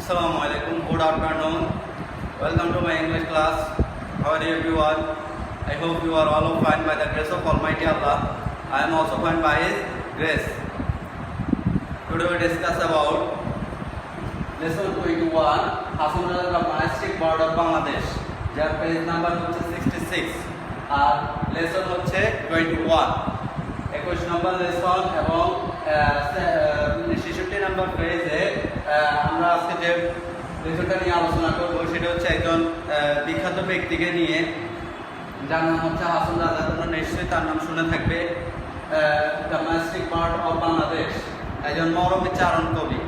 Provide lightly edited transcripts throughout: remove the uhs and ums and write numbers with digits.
Assalamu alaikum, good afternoon. Welcome to my English class. How are you everyone? I hope you are all fine by the grace of Almighty Allah. I am also fine by His grace. Today we discuss about lesson 21, Hasan Raza the monastic bird of Bangladesh. যার page number হচ্ছে 66 আর lesson হচ্ছে 21 21 নম্বর lesson এবং 66 নম্বর পেজে আমরা আজকে যে লেসনটা নিয়ে আলোচনা করব সেটা হচ্ছে একজন বিখ্যাত ব্যক্তিকে নিয়ে যার নাম হচ্ছে হাসান রাজা। তোমরা নিশ্চয়ই তার নাম শুনে থাকবে। দ্য মাস্টিক বার্ড অফ বাংলাদেশ, একজন মরমী চারণ কবি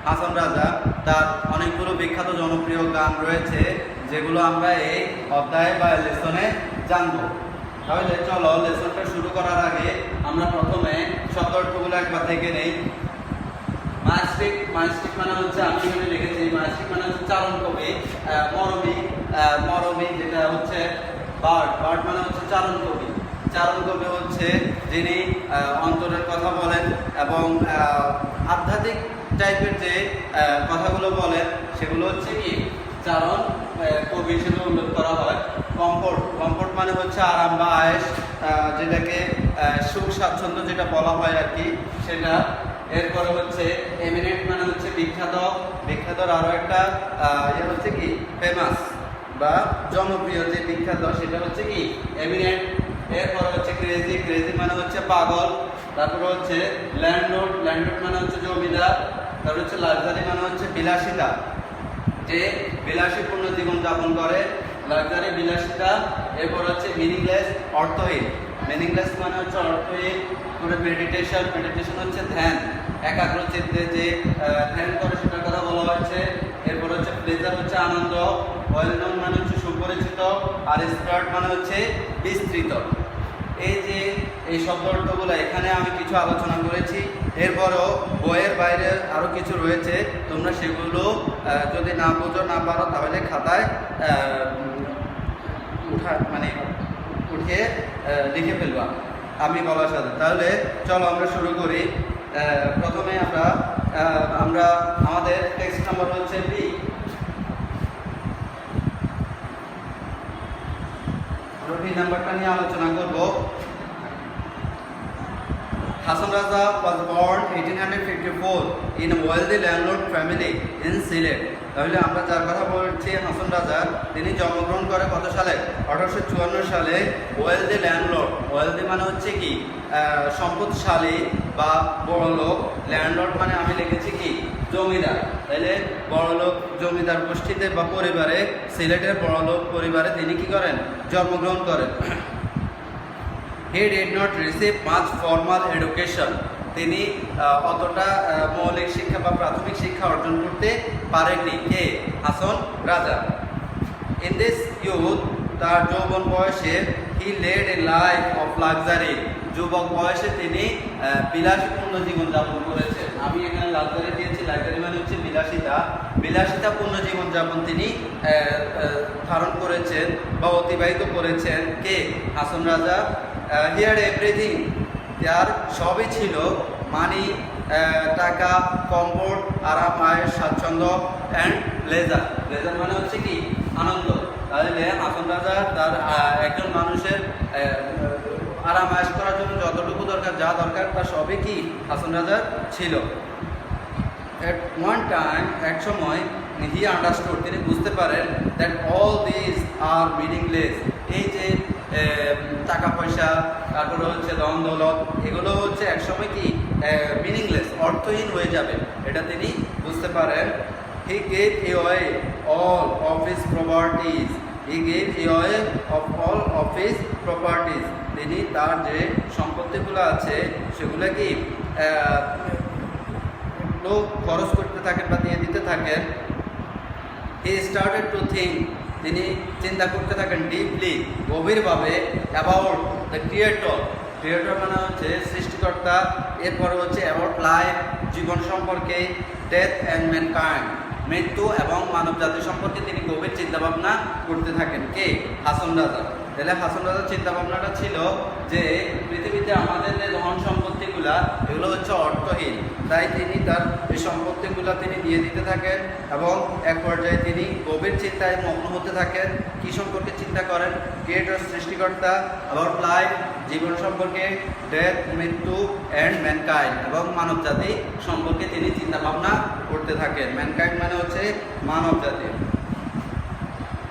হাসান রাজা। তার অনেকগুলো বিখ্যাত জনপ্রিয় গান রয়েছে যেগুলো আমরা এই অধ্যায় বা লেসনে জানব। তাহলে চলো লেসনটা শুরু করার আগে আমরা প্রথমে শব্দ অর্থগুলো একবার দেখে নেই। মাস্টিক মানে হচ্ছে, আমি এখানে লিখেছি মাস্টিক মানে হচ্ছে চারণ কবি। মরমী যেটা হচ্ছে বার্ড মানে হচ্ছে চারণ কবি। চারণ কবি হচ্ছে যিনি অন্তরের কথা বলেন এবং আধ্যাত্মিক টাইপের যে কথাগুলো বলেন সেগুলো হচ্ছে কি চারণ কবি হিসেবে উল্লেখ করা হয়। কমফোর্ট মানে হচ্ছে আরাম বা আয়েশ, যেটাকে সুখ স্বাচ্ছন্দ্য যেটা বলা হয় আর কি সেটা। এরপরে হচ্ছে এমিনেন্ট মানে হচ্ছে বিখ্যাতর আরো একটা ইয়ে হচ্ছে কি ফেমাস বা জনপ্রিয় যে বিখ্যাত সেটা হচ্ছে কি এমিনেন্ট। এরপরে হচ্ছে ক্রেজি মানে হচ্ছে পাগল। তারপরে হচ্ছে ল্যান্ডলর্ড মানে হচ্ছে জমিদার। তারপর হচ্ছে লাক্সারি মানে হচ্ছে বিলাসিতা, যে বিলাসীপূর্ণ জীবন যাপন করে, লাক্সারি বিলাসিতা। এরপর হচ্ছে মিনিংলেস অর্থহীন মানে হচ্ছে অর্থহীন। মেডিটেশন হচ্ছে ধ্যান, একাগ্র চিত্তে যে ধ্যান করে সেটার কথা বলা হয়েছে। এরপর হচ্ছে প্লেজার হচ্ছে আনন্দ, ওয়েল নোন মানে হচ্ছে সুপরিচিত, আর স্প্রেড মানে হচ্ছে বিস্তৃত। এই যে এই শব্দ অর্থগুলো এখানে আমি কিছু আলোচনা করেছি। এরপরও বইয়ের বাইরে আরও কিছু রয়েছে, তোমরা সেগুলো যদি না বুঝো না পারো তাহলে খাতায় উঠিয়ে লিখে ফেলবা আমি বলার সাথে। তাহলে চলো আমরা শুরু করি। প্রথমে আমরা আমাদের টেক্সট নাম্বার হচ্ছে বি। বি নাম্বারটা নিয়ে আলোচনা করব। Hasan Raza was born 1854 in a wealthy landlord family in Sylhet. তাহলে আমরা যার কথা বলছি হাসান রাজা, তিনি জন্মগ্রহণ করে কত সালে? 1854 সালে। ওয়েলদি ল্যান্ডলর্ড, ওয়েলদি মানে হচ্ছে কি সম্পদশালী বা বড়লোক। ল্যান্ডলর্ড মানে আমি লিখেছি কি জমিদার। তাইলে বড়লোক জমিদার গোষ্ঠীতে বা পরিবারে, সিলেটের বড়লোক পরিবারে তিনি কি করেন? জন্মগ্রহণ করেন। He did not receive much formal education. তিনি অতটা মৌলিক শিক্ষা বা প্রাথমিক শিক্ষা অর্জন করতে পারেননি। কে? হাসান রাজা। In this youth, তার যৌবন বয়সে he led a life of luxury. যুবক বয়সে তিনি বিলাসীপূর্ণ জীবন যাপন করেছেন। আমি এখানে লাক্সারি দিয়েছি, লাক্সারি মানে হচ্ছে বিলাসিতাপূর্ণ জীবন যাপন তিনি ধারণ করেছেন বা অতিবাহিত করেছেন। কে? হাসান রাজা। হিয়ার এভরিথিং, যার সবই ছিল, মানি টাকা, কমফোর্ট আরাম, আয়ের স্বাচ্ছন্দ্য, অ্যান্ড লেজার মানে হচ্ছে কি আনন্দ। তাহলে হাসান রাজা তার একজন মানুষের আরাম আয়েশ করার জন্য যতটুকু দরকার, যা দরকার তার সবই কি হাসান রাজার ছিল। At one time, এক সময় he understood, তিনি বুঝতে পারেন that all these are meaningless. এই যে টাকা পয়সা, তারপরে হচ্ছে ধন দৌলত, এগুলো হচ্ছে একসময় কি মিনিংলেস, অর্থহীন হয়ে যাবে, এটা তিনি বুঝতে পারেন। He gave away all of his properties. তিনি তার যে সম্পত্তিগুলো আছে সেগুলো কি লোক খরচ করতে থাকেন বা দিয়ে দিতে থাকেন। He started to think, তিনি চিন্তা করতে থাকেন ডিপলি, গভীরভাবে, অ্যাবাউট দ্য ক্রিয়েটর মানে হচ্ছে সৃষ্টিকর্তা। এরপরে হচ্ছে অ্যাবাউট লাইফ, জীবন সম্পর্কে, ডেথ অ্যান্ড ম্যানকাইন্ড, মৃত্যু এবং মানব জাতি সম্পর্কে তিনি গভীর চিন্তাভাবনা করতে থাকেন। কে? হাসান রাজা। তাহলে হাসান রাজার চিন্তাভাবনাটা ছিল যে পৃথিবীতে আমাদের যে ধন সম্পত্তিগুলা এগুলো হচ্ছে অর্থহীন, তাই তিনি তার এই সম্পত্তিগুলো সেগুলো তিনি দিয়ে দিতে থাকেন এবং এক পর্যায়ে তিনি গভীর চিন্তায় মগ্ন হতে থাকেন। কি সম্পর্কে চিন্তা করেন? ক্রিয়েটর, সৃষ্টিকর্তা, অ্যাবাউট লাইফ, জীবন সম্পর্কে, ডেথ, মৃত্যু, অ্যান্ড ম্যানকাইন্ড এবং মানব জাতি সম্পর্কে তিনি চিন্তা ভাবনা করতে থাকেন। ম্যানকাইন্ড মানে হচ্ছে মানব জাতি।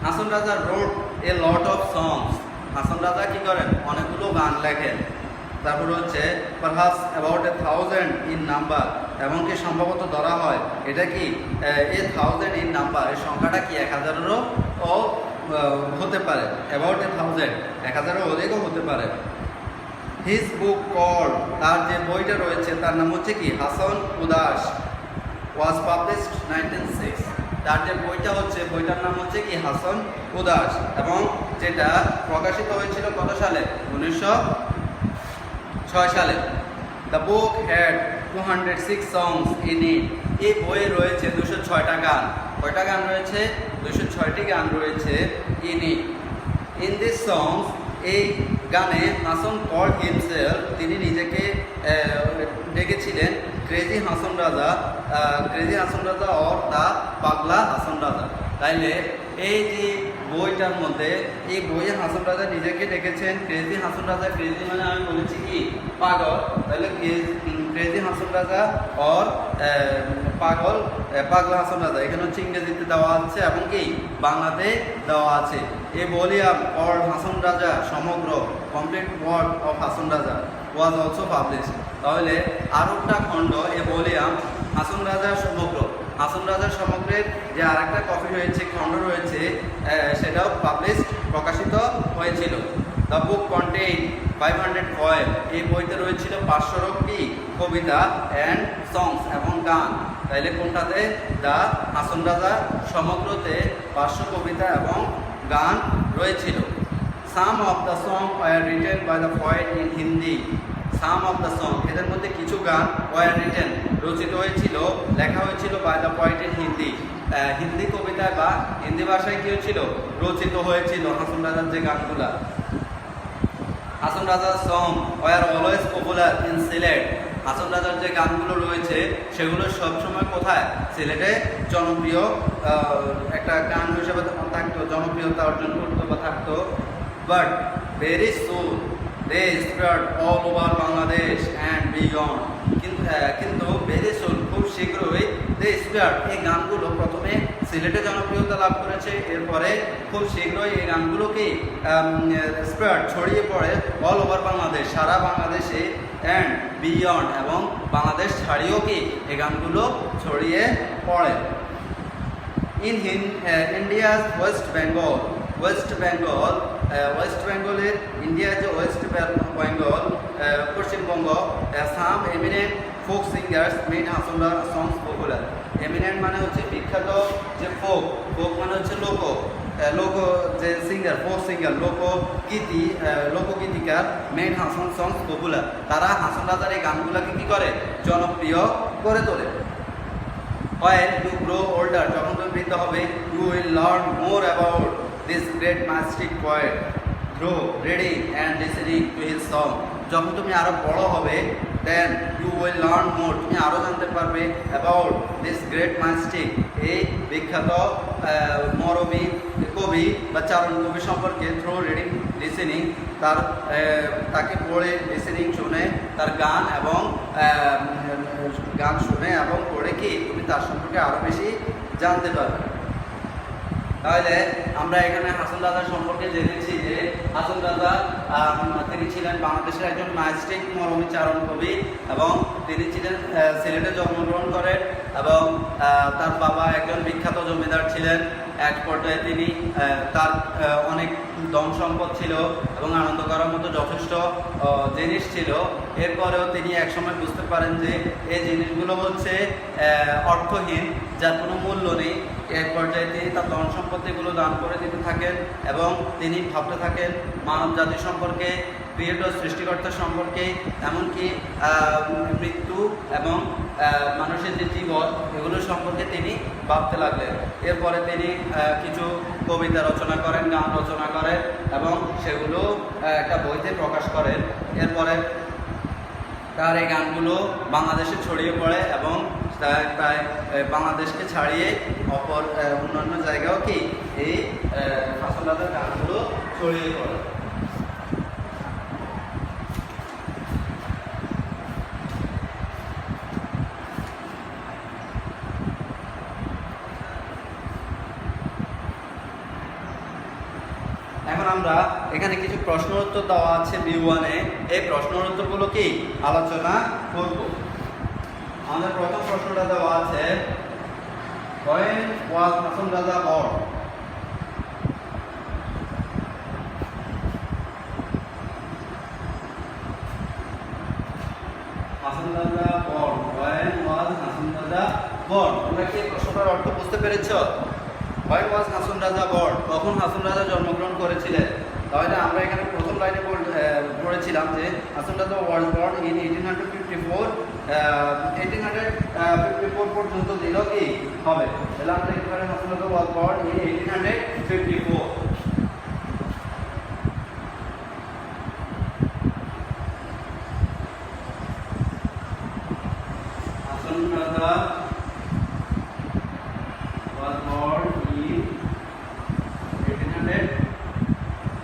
Hason Raja wrote a lot of songs. Hason Raja কি করেন? অনেকগুলো গান লেখেন। তারপরে হচ্ছে পারহাপস অ্যাবাউট 1000 ইন নাম্বার, এমনকি সম্ভবত ধরা হয় এটা কি 1000 ইন নাম্বার, এই সংখ্যাটা কি 1000-এরও হতে পারে। অ্যাবাউট 1000, 1000-এরও অধিকও হতে পারে। হিজ বুক কল্ড, তার যে বইটা রয়েছে তার নাম হচ্ছে কি হাসন উদাস, ওয়াজ পাবলিশড 1906। তার যে বইটা হচ্ছে বইটার নাম হচ্ছে কি হাসন উদাস এবং যেটা প্রকাশিত হয়েছিল কত সালে? 1906 সালে। The book had 206 songs in it। এই বইয়ে রয়েছে 206টা গান। কয়টা গান রয়েছে? 206টি গান রয়েছে in it। In this songs, এই গানে হাসন কল্ড হিমসেলফ, তিনি নিজেকে ডেকেছিলেন crazy Hason Raja, crazy Hason Raja or the পাগলা হাসন রাজা। তাইলে এই যে বইটার মধ্যে, এই বইয়ে হাসন রাজা নিজেকে ডেকেছেন ক্রেজি হাসন রাজা। ক্রেজি মানে আমি বলেছি কি পাগল, তাহলে ক্রেজি হাসন রাজা অর পাগলা হাসন রাজা। এখানে হচ্ছে ইংরেজিতে দেওয়া আছে এবং কি বাংলাতে দেওয়া আছে। এ ভলিউম অর হাসন রাজা সমগ্র, complete work of Hason Raja was also publish. তাহলে আরও একটা খণ্ড এ ভলিউম হাসন রাজার সমগ্র, হাসন রাজার সমগ্রের যে আরেকটা কপি রয়েছে, খণ্ড রয়েছে, সেটাও প্রকাশিত হয়েছিল। The book contain 500 poem। এই বইতে রয়েছিল 500 কি কবিতা অ্যান্ড সংস এবং গান। তাইলে কোনটাতে? দ্য হাসন রাজা সমগ্রতে 500 কবিতা এবং গান রয়েছিল। Some of the song were written by the poet in Hindi. Some of the song, এদের মধ্যে কিছু গান ওয়ার রিটেন রচিত হয়েছিল, লেখা হয়েছিল by the poet in Hindi. Hindi কবিতায় বা হিন্দি ভাষায় কি হয়েছিল? রচিত হয়েছিল হাসন রাজার যে গানগুলা। হাসন রাজার song were always popular in Sylhet. Hason রাজার যে গানগুলো রয়েছে সেগুলো সবসময় কোথায়? সিলেটে জনপ্রিয় একটা গান হিসেবে থাকতো, জনপ্রিয়তা অর্জন করতো বা থাকতো। But very soon they spread all over Bangladesh and beyond. কিন্তু ভেরি সুন, খুব শীঘ্রই দে স্প্রেড, এই গানগুলো প্রথমে সিলেটে জনপ্রিয়তা লাভ করেছে, এরপরে খুব শীঘ্রই এই গানগুলোকে স্প্রেড ছড়িয়ে পড়ে অল ওভার বাংলাদেশ, সারা বাংলাদেশে, অ্যান্ড বিয়ন্ড এবং বাংলাদেশ ছাড়িয়েও কি এই গানগুলো ছড়িয়ে পড়ে। In India's West Bengal, West বেঙ্গলের, ইন্ডিয়ার যে West Bengal Paschimbanga, some eminent folk singers made Hason Raja songs popular. Eminent মানে হচ্ছে বিখ্যাত, যে ফোক মানে হচ্ছে লোক যে সিঙ্গার, ফোক সিঙ্গার, লোকগীতিকার মেড হাসন সংস পপুলার। তারা হাসন রাজার এই গানগুলোকে কি করে? জনপ্রিয় করে তোলে। While you grow older, যখন তুমি বৃদ্ধ হবে, you will learn more about this great majestic poet through reading and listening to his song। যখন তুমি আরো বড় হবে, then you will learn more, তুমি আরো জানতে পারবে about this great majestic, এই বিখ্যাত মরমী কবি বা চারণ কবি সম্পর্কে through reading, listening, তাকে পড়ে, লিসেনিং শুনে, তার গান শুনে এবং পড়ে কি তুমি তার সম্পর্কে আরো বেশি জানতে পারবে। তাহলে আমরা এখানে হাসন রাজা সম্পর্কে জেনেছি যে হাসন রাজা তিনি ছিলেন বাংলাদেশের একজন ম্যাজিস্ট্রেট মরমী চারণ কবি এবং তিনি ছিলেন সিলেটে জন্মগ্রহণ করেন এবং তার বাবা একজন বিখ্যাত জমিদার ছিলেন। এক পর্যায়ে তিনি তার অনেক ধন সম্পদ ছিল এবং আনন্দ করার মতো যথেষ্ট জিনিস ছিল। এরপরেও তিনি একসময় বুঝতে পারেন যে এই জিনিসগুলো হচ্ছে অর্থহীন, যার কোনো মূল্য নেই। এক পর্যায়ে তিনি তার ধন সম্পত্তিগুলো দান করে দিতে থাকেন এবং তিনি ভাবতে থাকেন মানব জাতি সম্পর্কে, ক্রিয়েটর সৃষ্টিকর্তা সম্পর্কে, এমনকি মৃত্যু এবং মানুষের যে জীবন, এগুলো সম্পর্কে তিনি ভাবতে লাগলেন। এরপরে তিনি কিছু কবিতা রচনা করেন, গান রচনা করেন এবং সেগুলো একটা বইতে প্রকাশ করেন। এরপরে তার এই গানগুলো বাংলাদেশে ছড়িয়ে পড়ে এবং প্রায় বাংলাদেশকে ছাড়িয়ে অপর অন্যান্য জায়গাও কি এই হাসন রাজার গানগুলো ছড়িয়ে পড়ে। এখন আমরা এখানে কিছু প্রশ্ন উত্তর দেওয়া আছে B1 এ, এই প্রশ্ন উত্তরগুলো কি আলোচনা করব। আমাদের প্রথম প্রশ্নটা দেওয়া আছে, when was Hason Raja born? Hason Raja born, when was Hason Raja born? তোমরা কি প্রশ্নটার অর্থ বুঝতে পেরেছো? When was Hason Raja born? কখন হাসন রাজা জন্মগ্রহণ করেছিলেন? তাহলে আমরা এখানে প্রথম লাইনে পড়েছিলাম যে Hason Raja was born in 1854, 1854 পর্যন্ত দিল কি হবে, তাহলে আমরা এখানে Hason Raja was born in 1854। Hason Raja was born in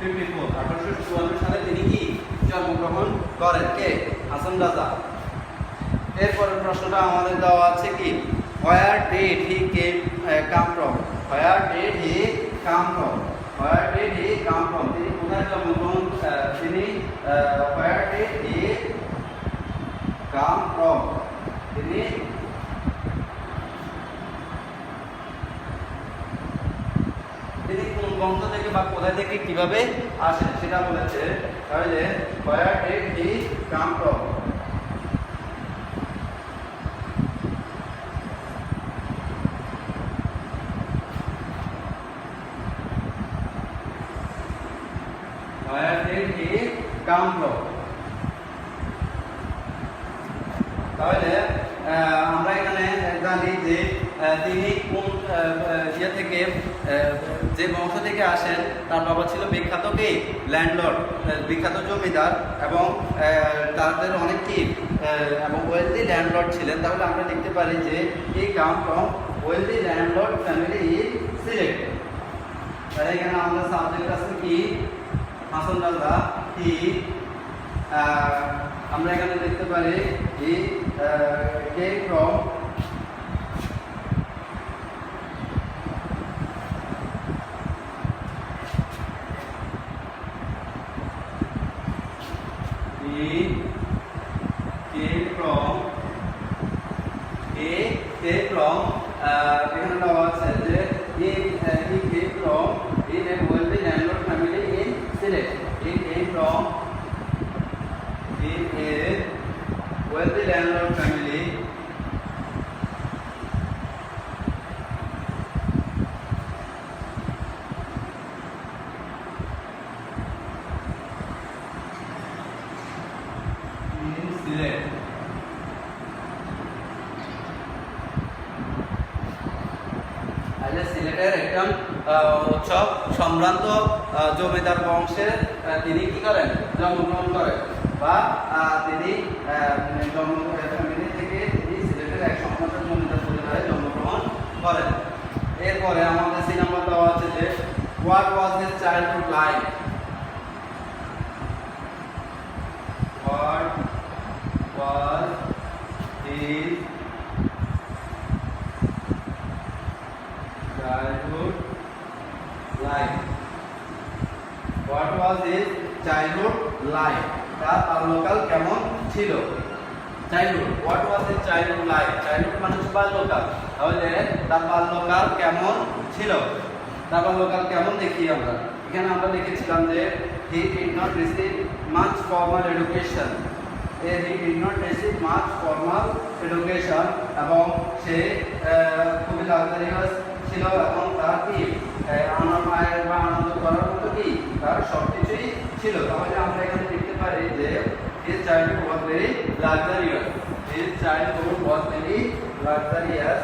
1854, 1854 সালে তিনি কি জন্মগ্রহণ করেন, কে? হাসন রাজা। এরপরের প্রশ্নটা আমাদের দেওয়া আছে কি, where did he come from? Where did he come from? Where did he come from? তিনি কোথায় জন্মগ্রহণ, তিনি where did he come from? তিনি কোন বংশ থেকে বা কোথা থেকে কিভাবে আসেন সেটা বলেছে। তাহলে where did he come from? Where did he come from? তাহলে আমরা এখানে জানি যে তিনি কোন ইয়ে থেকে, যে বংশ থেকে আসেন, তার বাবা ছিল বিখ্যাত কি ল্যান্ডলর্ড, বিখ্যাত জমিদার, এবং তাদের অনেক কি এবং ওয়েলদি ল্যান্ডলর্ড ছিলেন। তাহলে আমরা দেখতে পারি যে he came from wealthy landlord family in Sylhet. তাহলে এখানে আমাদের সাবজেক্ট আছে কি হাসন রাজা, হি, আমরা এখানে দেখতে পারি হি কেম ফ্রম এখানে দেওয়া আছে যে he came from in a wealthy landlord family in Sylhet. He came from in a wealthy landlord family in Sylhet. সিলেটের একজন উৎসব সম্ভ্রান্ত জমিদার বংশে তিনি কি করেন, জন্মগ্রহণ করেন, বা তিনি ফ্যামিলি থেকে তিনি সিলেটের এক সম্ভ্রান্ত জমিদার পরিবারে জন্মগ্রহণ করেন। এরপরে আমাদের সি নাম্বার দেওয়া আছে যে what was his childhood life? What was his childhood life? What was his childhood life? তার বাল্যকাল কেমন ছিল? Childhood, what was his childhood life? Childhood মানে হচ্ছে বাল্যকাল। তাহলে তার বাল্যকাল কেমন ছিল? তার বাল্যকাল কেমন দেখি আমরা এখানে আমরা লিখেছিলাম যে he did not receive much formal education. He did not receive much formal education, এবং সে খুবই লাক্সারিয়াস ছিল, এবং তার কি আনন্দ করার মতো কি তার সবকিছুই ছিল। তাহলে আমরা এখানে দেখতে পারি যে his childhood was very luxurious. His childhood was very luxurious.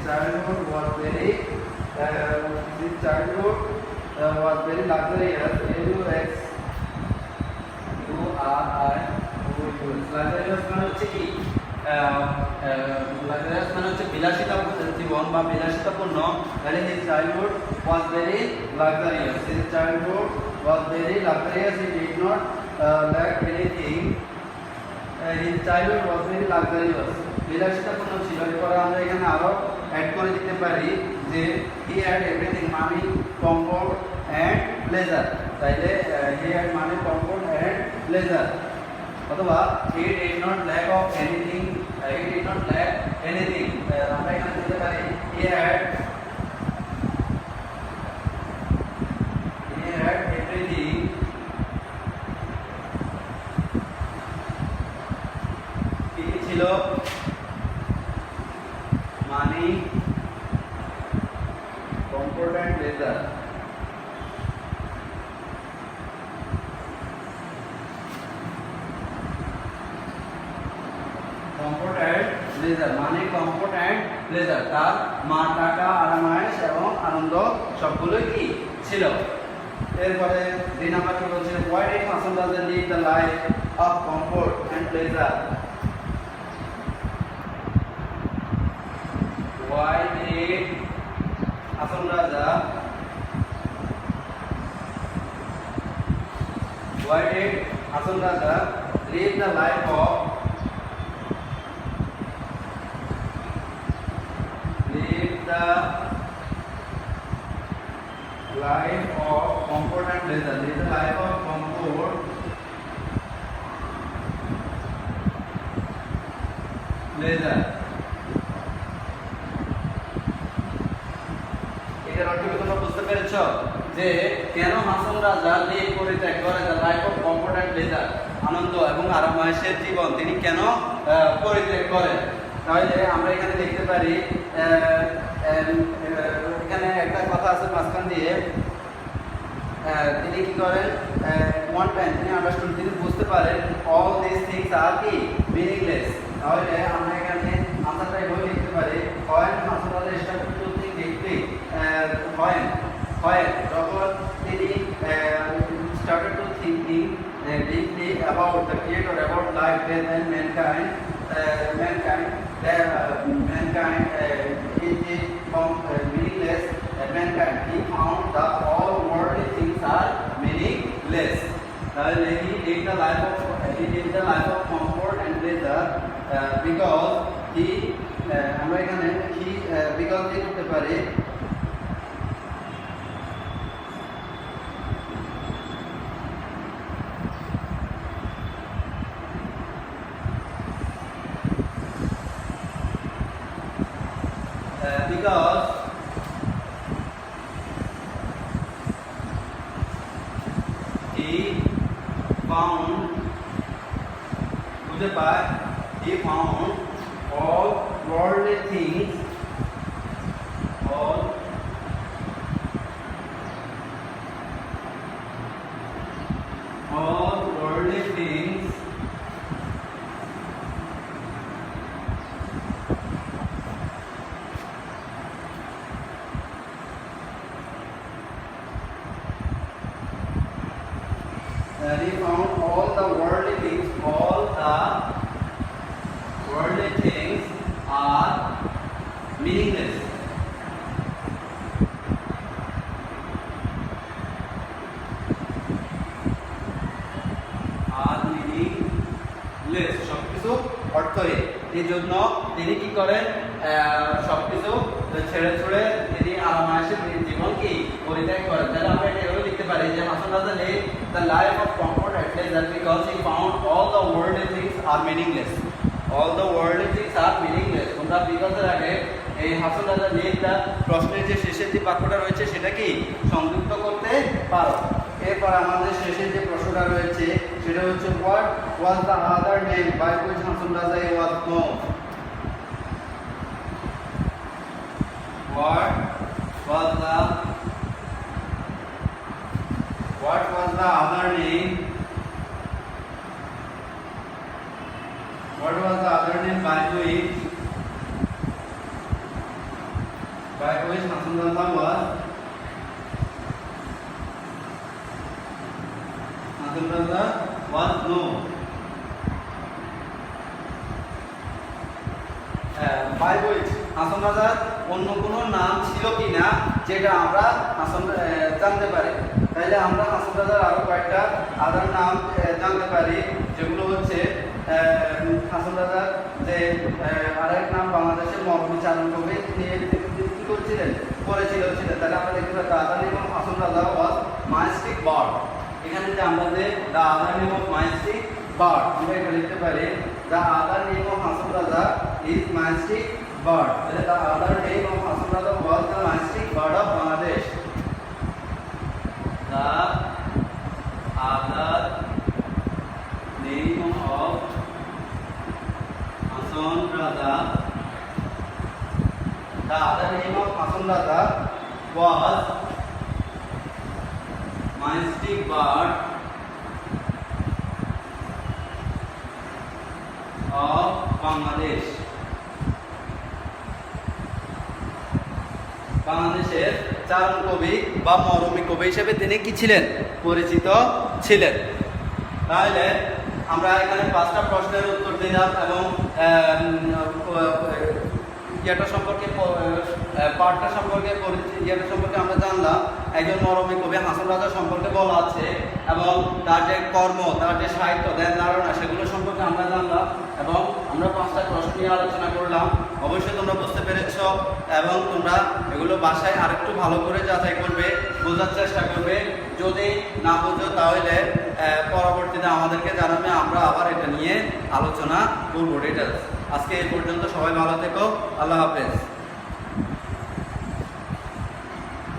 childhood was very luxurious. Luxurious মানে হচ্ছে কি luxurious মানে হচ্ছে বিলাসিতা জীবন বা বিলাসিতাপূর্ণ। তাহলে his childhood was very luxurious. His childhood was very luxurious. He did not lack anything. His childhood was very luxurious. বিলাসিতাপূর্ণ ছিল। এরপরে আমরা এখানে আরো অ্যাড করে দিতে পারি যে he had everything, money, comfort and pleasure. তাইলে he had money, comfort and pleasure। অথবা he did not lack of anything, he did not lack anything। আমরা এখানে দিতে পারি he had everything, কি ছিল money, comfort and pleasure। Comfort and pleasure মানে comfort and pleasure, তার টাকা, আরামায়েশ এবং আনন্দ সবগুলোই কি ছিল। এরপরে দুই নাম্বার কি বলছে, why did Hasan Raza live the life of comfort and pleasure? Why did Hasan Raza live the life of comfort and pleasure? Live the life of comfort pleasure। এটার অর্থ কি তোমরা বুঝতে পেরেছো যে কেন হাসান রাজা লিভ পরিত্যাগ করে the life of comfort and pleasure, আনন্দ এবং আরামায়েশের জীবন তিনি কেন পরিত্যাগ করেন? তাহলে আমরা এখানে দেখতে পারি এখানে একটা কথা আছে মাঝখান দিয়ে, তিনি কি করেন, ওয়ান টাইম তিনি আন্ডারস্টুড, তিনি বুঝতে পারেন অল দিস থিংস আর কি মিনিংলেস। তাহলে আমরা এখানে আনসারটা এভাবে লিখতে পারি, হয় হাসান রাজা স্টার্টেড টু থিংক ডিপলি, হয় যখন তিনি started to thinking deeply about the creator, about life, death and mankind, mankind is meaningless. Mankind, he found that all worldly things are meaningless. He lived the life of comfort and pleasure because he আমরা এখানে because he করতে পারি because he found all worldly things, all worldly things he found all the worldly things are meaningless. সবকিছু অর্থহীন। এই জন্য তিনি কি করেন, সবকিছু ছেড়ে ছুড়ে তিনি আরামায়েশের জীবন কি পরিত্যাগ করেন। তাহলে আমরা এটা এভাবে লিখতে পারি যে হাসান রাজা leave the life of comfort and pleasure because he found all the worldly things are meaningless. All the worldly things are meaningless। তোমরা বিগতের আগে এই হাসান রাজা লিভ দা প্রশ্নের যে শেষের যে বাক্যটা রয়েছে সেটা কি সংযুক্ত করতে পারো। এরপর আমাদের শেষের যে প্রশ্নটা রয়েছে সেটা হচ্ছে what was the other name by which Hasan Raza was known? What was the other name? What was the other name by which which Hasan Raza was known. By which Hason রাজার অন্য কোনো নাম ছিল কিনা যেটা আমরা জানতে পারি। তাইলে আমরা হাসন রাজার আরো কয়েকটা আদার নাম জানতে পারি, যেগুলো হচ্ছে হাসন রাজার যে আরেক নাম বাংলাদেশের মরমী চারণ কবি নিয়ে কি করছিলেন, করেছিলেন। তাহলে আমরা দেখতে পাই আদার name of Hason Raja was মাইস্টিক bird. এখানে যে আমরা যে দা আদার নেম অফ মাইস্টিক বার্ড, আমরা এটা লিখতে পারি দা আদার name of Hason Raja is মাইস্টিক bird. The other name of Hasan Raza was the majestic bird of Bangladesh. The other name of Hasan Raza, the other name of Hasan Raza was majestic bird of Bangladesh. বাংলাদেশের চারণ কবি বা মরমী কবি হিসেবে তিনি কি ছিলেন, পরিচিত ছিলেন। তাহলে আমরা এখানে 5টা প্রশ্নের উত্তর দিলাম এবং ইয়েটা সম্পর্কে পাঠটা সম্পর্কে ইয়েটা সম্পর্কে আমরা জানলাম। একজন মরমী কবি হাসন রাজা সম্পর্কে বলা আছে এবং তার যে কর্ম, তার যে সাহিত্য, ধ্যান ধারণা, সেগুলো সম্পর্কে আমরা জানলাম এবং আমরা 5টা প্রশ্ন নিয়ে আলোচনা করলাম। অবশ্যই তোমরা বুঝতে পেরেছ এবং তোমরা এগুলো বাসায় আরেকটু ভালো করে যাচাই করবে, বোঝার চেষ্টা করবে। যদি না বোঝো তাহলে পরবর্তীতে আমাদেরকে জানাবে, আমরা আবার এটা নিয়ে আলোচনা করবো ডিটেলস। আজকে এই পর্যন্ত, সবাই ভালো থেকো, আল্লাহ হাফেজ।